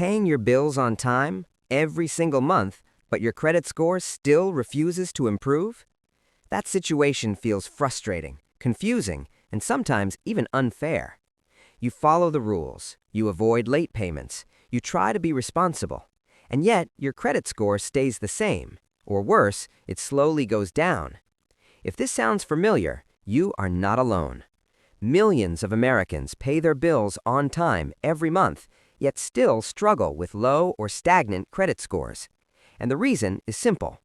Paying your bills on time, every single month, but your credit score still refuses to improve? That situation feels frustrating, confusing, and sometimes even unfair. You follow the rules, you avoid late payments, you try to be responsible, and yet your credit score stays the same, or worse, it slowly goes down. If this sounds familiar, you are not alone. Millions of Americans pay their bills on time every month, yet still struggle with low or stagnant credit scores. And the reason is simple.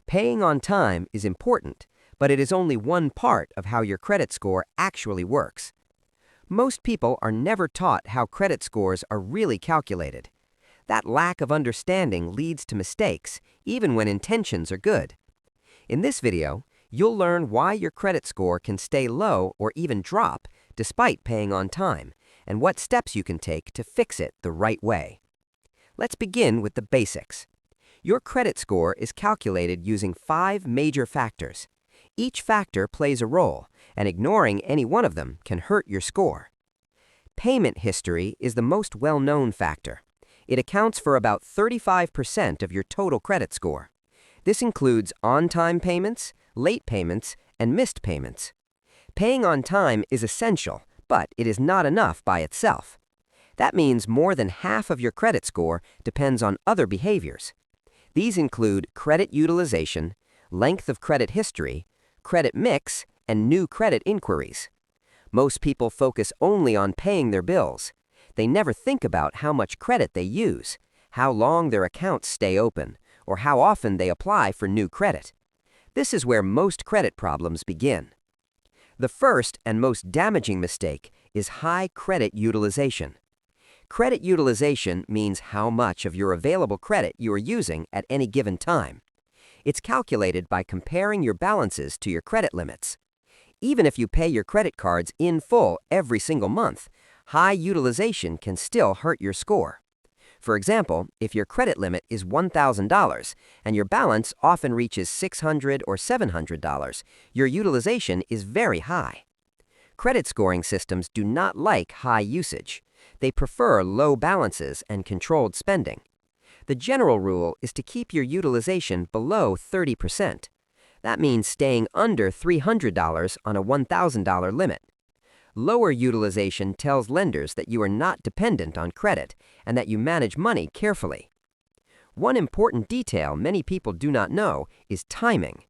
Paying on time is important, but it is only one part of how your credit score actually works. Most people are never taught how credit scores are really calculated. That lack of understanding leads to mistakes, even when intentions are good. In this video, you'll learn why your credit score can stay low or even drop despite paying on time, and what steps you can take to fix it the right way. Let's begin with the basics. Your credit score is calculated using 5 major factors. Each factor plays a role, and ignoring any one of them can hurt your score. Payment history is the most well-known factor. It accounts for about 35% of your total credit score. This includes on-time payments, late payments, and missed payments. Paying on time is essential, but it is not enough by itself. That means more than half of your credit score depends on other behaviors. These include credit utilization, length of credit history, credit mix, and new credit inquiries. Most people focus only on paying their bills. They never think about how much credit they use, how long their accounts stay open, or how often they apply for new credit. This is where most credit problems begin. The first and most damaging mistake is high credit utilization. Credit utilization means how much of your available credit you are using at any given time. It's calculated by comparing your balances to your credit limits. Even if you pay your credit cards in full every single month, high utilization can still hurt your score. For example, if your credit limit is $1,000 and your balance often reaches $600 or $700, your utilization is very high. Credit scoring systems do not like high usage. They prefer low balances and controlled spending. The general rule is to keep your utilization below 30%. That means staying under $300 on a $1,000 limit. Lower utilization tells lenders that you are not dependent on credit and that you manage money carefully. One important detail many people do not know is timing.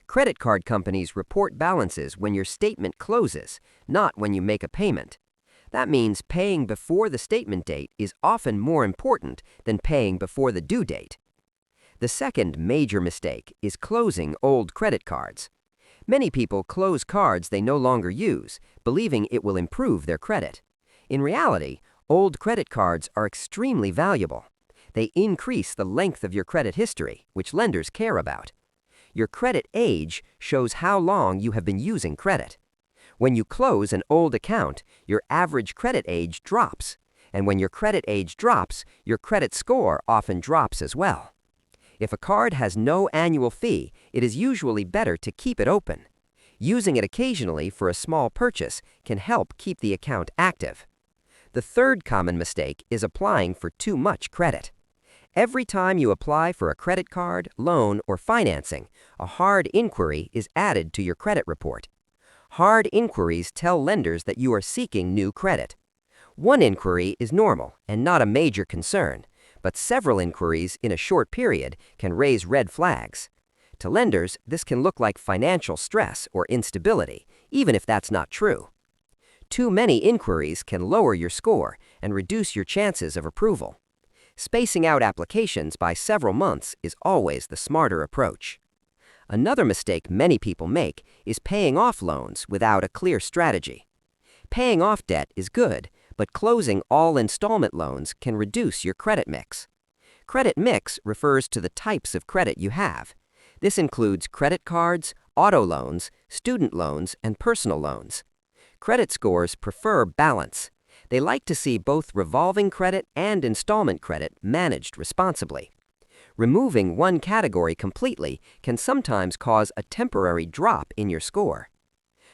Credit card companies report balances when your statement closes, not when you make a payment. That means paying before the statement date is often more important than paying before the due date. The second major mistake is closing old credit cards. Many people close cards they no longer use, believing it will improve their credit. In reality, old credit cards are extremely valuable. They increase the length of your credit history, which lenders care about. Your credit age shows how long you have been using credit. When you close an old account, your average credit age drops. And when your credit age drops, your credit score often drops as well. If a card has no annual fee, it is usually better to keep it open. Using it occasionally for a small purchase can help keep the account active. The third common mistake is applying for too much credit. Every time you apply for a credit card, loan, or financing, a hard inquiry is added to your credit report. Hard inquiries tell lenders that you are seeking new credit. One inquiry is normal and not a major concern, but several inquiries in a short period can raise red flags. To lenders, this can look like financial stress or instability, even if that's not true. Too many inquiries can lower your score and reduce your chances of approval. Spacing out applications by several months is always the smarter approach. Another mistake many people make is paying off loans without a clear strategy. Paying off debt is good, but closing all installment loans can reduce your credit mix. Credit mix refers to the types of credit you have. This includes credit cards, auto loans, student loans, and personal loans. Credit scores prefer balance. They like to see both revolving credit and installment credit managed responsibly. Removing one category completely can sometimes cause a temporary drop in your score.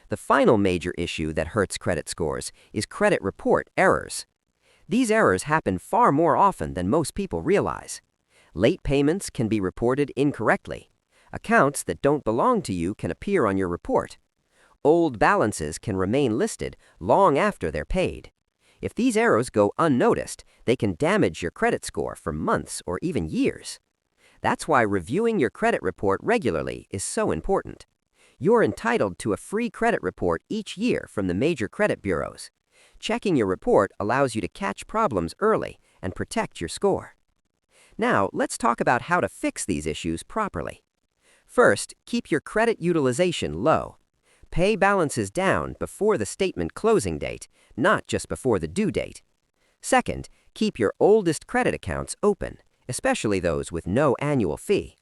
The final major issue that hurts credit scores is credit report errors. These errors happen far more often than most people realize. Late payments can be reported incorrectly. Accounts that don't belong to you can appear on your report. Old balances can remain listed long after they're paid. If these errors go unnoticed, they can damage your credit score for months or even years. That's why reviewing your credit report regularly is so important. You're entitled to a free credit report each year from the major credit bureaus. Checking your report allows you to catch problems early and protect your score. Now, let's talk about how to fix these issues properly. First, keep your credit utilization low. Pay balances down before the statement closing date, not just before the due date. Second, keep your oldest credit accounts open, especially those with no annual fee.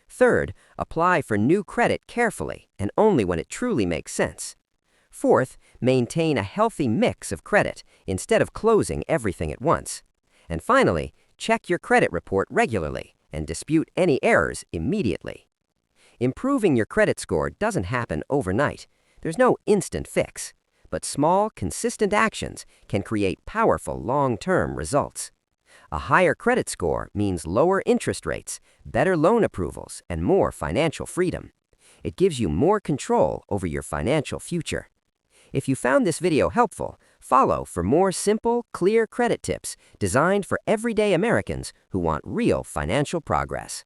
Third, apply for new credit carefully and only when it truly makes sense. Fourth, maintain a healthy mix of credit instead of closing everything at once. And finally, check your credit report regularly and dispute any errors immediately. Improving your credit score doesn't happen overnight. There's no instant fix. But small, consistent actions can create powerful long-term results. A higher credit score means lower interest rates, better loan approvals, and more financial freedom. It gives you more control over your financial future. If you found this video helpful, follow for more simple, clear credit tips designed for everyday Americans who want real financial progress.